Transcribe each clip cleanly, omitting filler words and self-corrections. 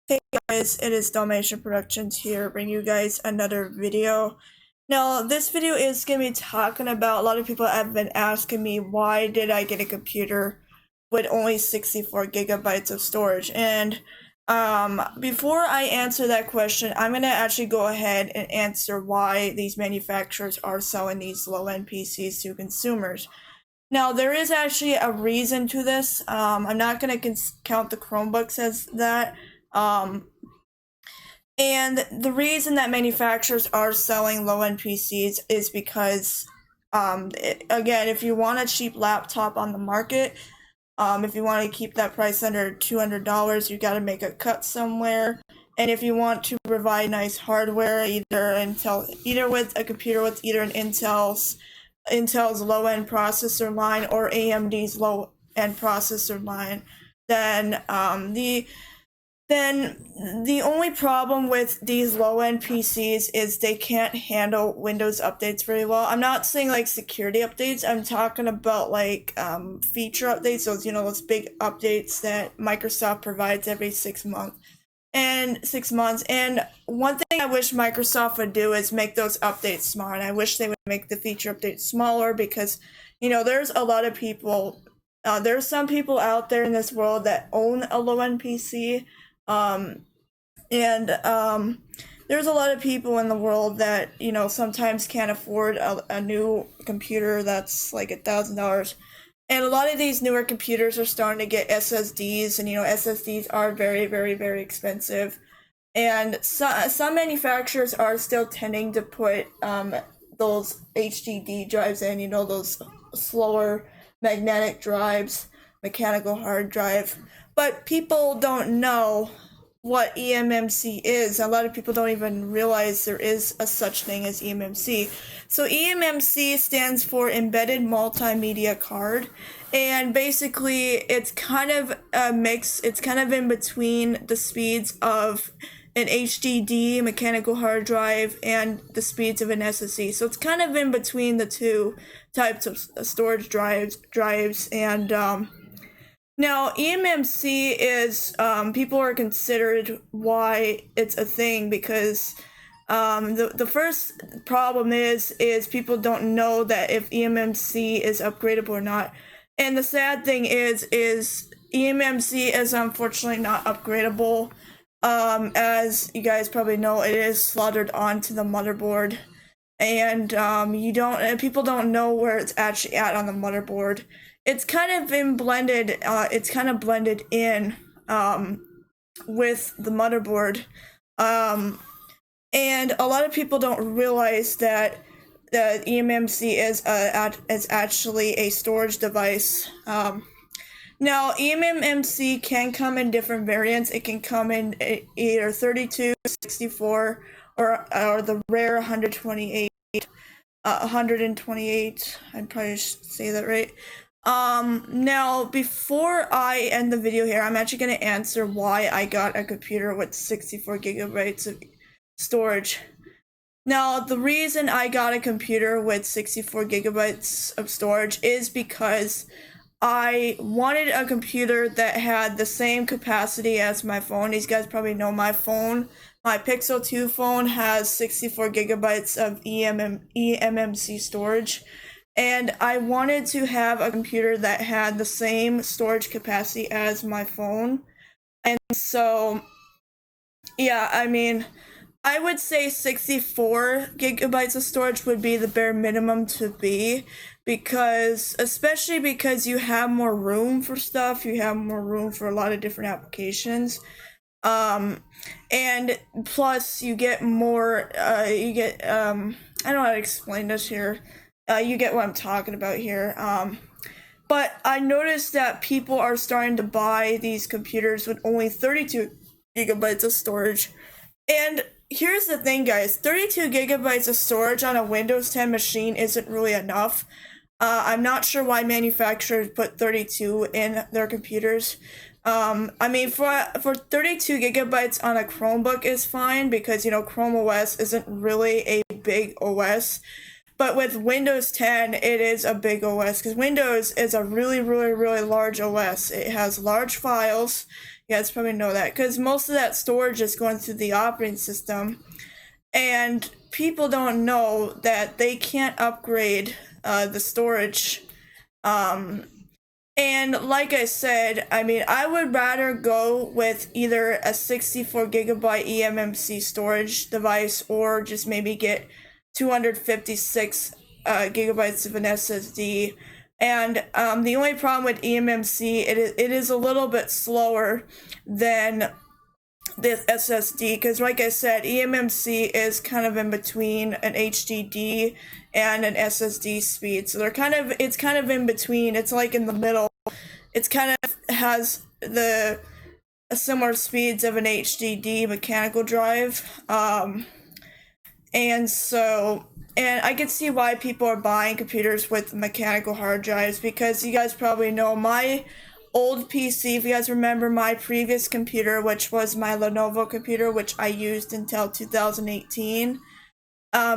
Hey guys, it is Dalmatian Productions here, bringing you guys another video. Now, this video is going to be talking about, a lot of people have been asking me, why did I get a computer with only 64 gigabytes of storage? And before I answer that question, I'm going to actually go ahead and answer why these manufacturers are selling these low-end PCs to consumers. Now, there is actually a reason to this. I'm not going to count the Chromebooks as that. And the reason that manufacturers are selling low-end PCs is because, again, if you want a cheap laptop on the market, if you want to keep that price under $200, you got to make a cut somewhere. And if you want to provide nice hardware, either with a computer with either an Intel's low-end processor line or AMD's low-end processor line, then the only problem with these low-end PCs is they can't handle Windows updates very well. I'm not saying like security updates. I'm talking about like feature updates. Those big updates that Microsoft provides every 6 months. And one thing I wish Microsoft would do is make those updates smaller. And I wish they would make the feature updates smaller because, there's a lot of people. There's some people out there in this world that own a low-end PC. There's a lot of people in the world that, sometimes can't afford a new computer that's like $1,000. And a lot of these newer computers are starting to get SSDs, and, SSDs are very, very, very expensive. And some manufacturers are still tending to put those HDD drives in, those slower magnetic drives, mechanical hard drive. But people don't know what eMMC is. A lot of people don't even realize there is a such thing as eMMC. So eMMC stands for Embedded Multimedia Card, and basically it's kind of a mix. It's kind of in between the speeds of an HDD, mechanical hard drive, and the speeds of an SSD. So it's kind of in between the two types of storage drives, and now, eMMC is, people are considered why it's a thing because the first problem is people don't know that if eMMC is upgradable or not. And the sad thing is eMMC is unfortunately not upgradable. As you guys probably know, it is slotted onto the motherboard. And people don't know where it's actually at on the motherboard. It's kind of blended in with the motherboard, and a lot of people don't realize that the eMMC is actually a storage device. Now, eMMC can come in different variants. It can come in either 32, 64, or the rare 128. 128. I'd probably say that right. Now, before I end the video here, I'm actually going to answer why I got a computer with 64 gigabytes of storage. Now, the reason I got a computer with 64 gigabytes of storage is because I wanted a computer that had the same capacity as my phone. These guys probably know my phone. My Pixel 2 phone has 64 gigabytes of eMMC storage. And I wanted to have a computer that had the same storage capacity as my phone. And so, yeah, I would say 64 gigabytes of storage would be the bare minimum to be, especially because you have more room for stuff, you have more room for a lot of different applications. And plus you get more, I don't know how to explain this here. You get what I'm talking about here. But I noticed that people are starting to buy these computers with only 32 gigabytes of storage. And here's the thing, guys. 32 gigabytes of storage on a Windows 10 machine isn't really enough. I'm not sure why manufacturers put 32 in their computers. For 32 gigabytes on a Chromebook is fine because, Chrome OS isn't really a big OS. But with Windows 10, it is a big OS because Windows is a really, really, really large OS. It has large files. You guys probably know that because most of that storage is going through the operating system, and people don't know that they can't upgrade the storage. And like I said, I mean, I would rather go with either a 64 gigabyte eMMC storage device or just maybe get 256 gigabytes of an SSD. And the only problem with eMMC, it is a little bit slower than the SSD, because like I said, eMMC is kind of in between an HDD and an SSD speed. So it's kind of in between. It's like in the middle. It's kind of has the similar speeds of an HDD mechanical drive. And I can see why people are buying computers with mechanical hard drives, because you guys probably know my old PC, if you guys remember my previous computer, which was my Lenovo computer, which I used until 2018.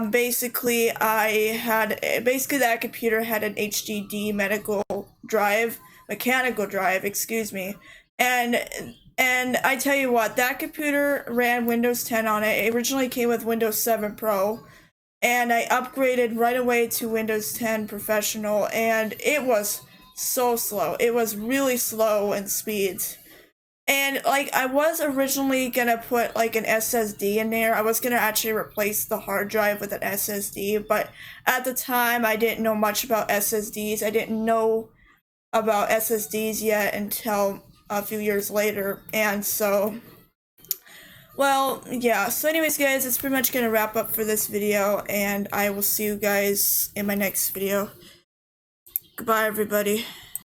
Basically that computer had an HDD mechanical drive, excuse me. And I tell you what, that computer ran Windows 10 on it. It originally came with Windows 7 Pro, and I upgraded right away to Windows 10 Professional, and it was so slow. It was really slow in speeds. And like, I was originally gonna put like an SSD in there. I was gonna actually replace the hard drive with an SSD, but at the time I didn't know much about SSDs. I didn't know about SSDs yet until a few years later. And so, well, yeah. So anyways, guys, it's pretty much gonna wrap up for this video, and I will see you guys in my next video. Goodbye, everybody.